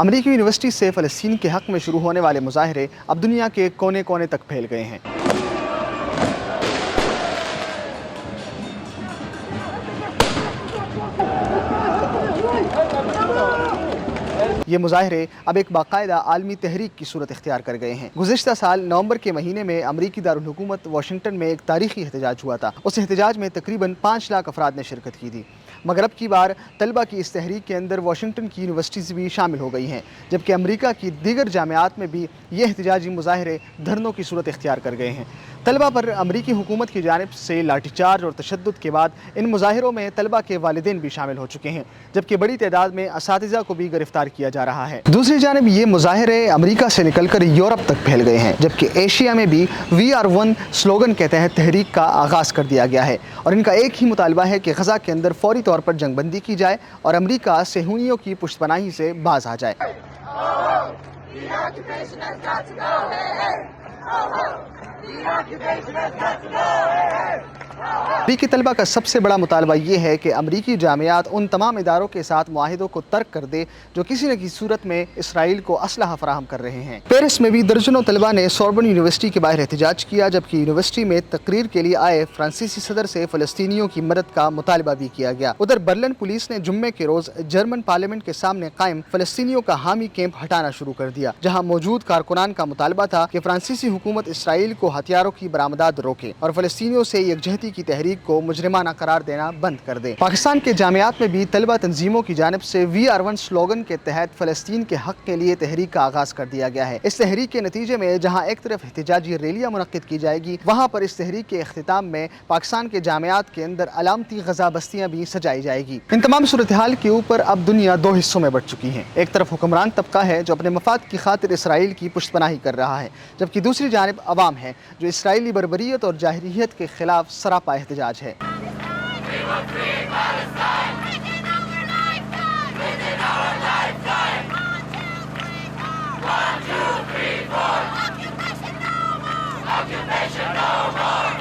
امریکی یونیورسٹی سے فلسطین کے حق میں شروع ہونے والے مظاہرے اب دنیا کے کونے کونے تک پھیل گئے ہیں۔ یہ مظاہرے اب ایک باقاعدہ عالمی تحریک کی صورت اختیار کر گئے ہیں۔ گزشتہ سال نومبر کے مہینے میں امریکی دارالحکومت واشنگٹن میں ایک تاریخی احتجاج ہوا تھا۔ اس احتجاج میں تقریباً 5 لاکھ افراد نے شرکت کی تھی، مگر اب کی بار طلبہ کی اس تحریک کے اندر واشنگٹن کی یونیورسٹیز بھی شامل ہو گئی ہیں، جبکہ امریکہ کی دیگر جامعات میں بھی یہ احتجاجی مظاہرے دھرنوں کی صورت اختیار کر گئے ہیں۔ طلبہ پر امریکی حکومت کی جانب سے لاٹھی چارج اور تشدد کے بعد ان مظاہروں میں طلبہ کے والدین بھی شامل ہو چکے ہیں، جبکہ بڑی تعداد میں اساتذہ کو بھی گرفتار کیا جا رہا ہے۔ دوسری جانب یہ مظاہرے امریکہ سے نکل کر یورپ تک پھیل گئے ہیں، جبکہ ایشیا میں بھی We Are One سلوگن کے تحت تحریک کا آغاز کر دیا گیا ہے، اور ان کا ایک ہی مطالبہ ہے کہ غزہ کے اندر فوری طور پر جنگ بندی کی جائے اور امریکہ صہیونیوں کی پشت پناہی سے باز آ جائے۔ امریکی طلبہ کا سب سے بڑا مطالبہ یہ ہے کہ امریکی جامعات ان تمام اداروں کے ساتھ معاہدوں کو ترک کر دے جو کسی نہ کسی صورت میں اسرائیل کو اسلحہ فراہم کر رہے ہیں۔ پیرس میں بھی درجنوں طلبہ نے سوربن یونیورسٹی کے باہر احتجاج کیا، جبکہ یونیورسٹی میں تقریر کے لیے آئے فرانسیسی صدر سے فلسطینیوں کی مدد کا مطالبہ بھی کیا گیا۔ ادھر برلن پولیس نے جمعے کے روز جرمن پارلیمنٹ کے سامنے قائم فلسطینیوں کا حامی کیمپ ہٹانا شروع کر دیا، جہاں موجود کارکنان کا مطالبہ تھا کہ فرانسیسی حکومت اسرائیل کو ہتھیاروں کی برآمدات روکے اور فلسطینیوں سے یکجہتی کی تحریک کو مجرمانہ قرار دینا بند کر دے۔ پاکستان کے جامعات میں بھی طلبہ تنظیموں کی جانب سے We Are One سلوگن کے تحت فلسطین کے حق کے لیے تحریک کا آغاز کر دیا گیا ہے۔ اس تحریک کے نتیجے میں جہاں ایک طرف احتجاجی ریلیاں منعقد کی جائے گی، وہاں پر اس تحریک کے اختتام میں پاکستان کے جامعات کے اندر علامتی غزہ بستیاں بھی سجائی جائے گی۔ ان تمام صورتحال کے اوپر اب دنیا 2 حصوں میں بٹ چکی ہے۔ ایک طرف حکمران طبقہ ہے جو اپنے مفاد کی خاطر اسرائیل کی پشت پناہی کر رہا ہے، جبکہ دوسری جانب عوام ہے جو اسرائیلی بربریت اور جاہلیت کے خلاف سراپا احتجاج ہے۔ Occupation no more!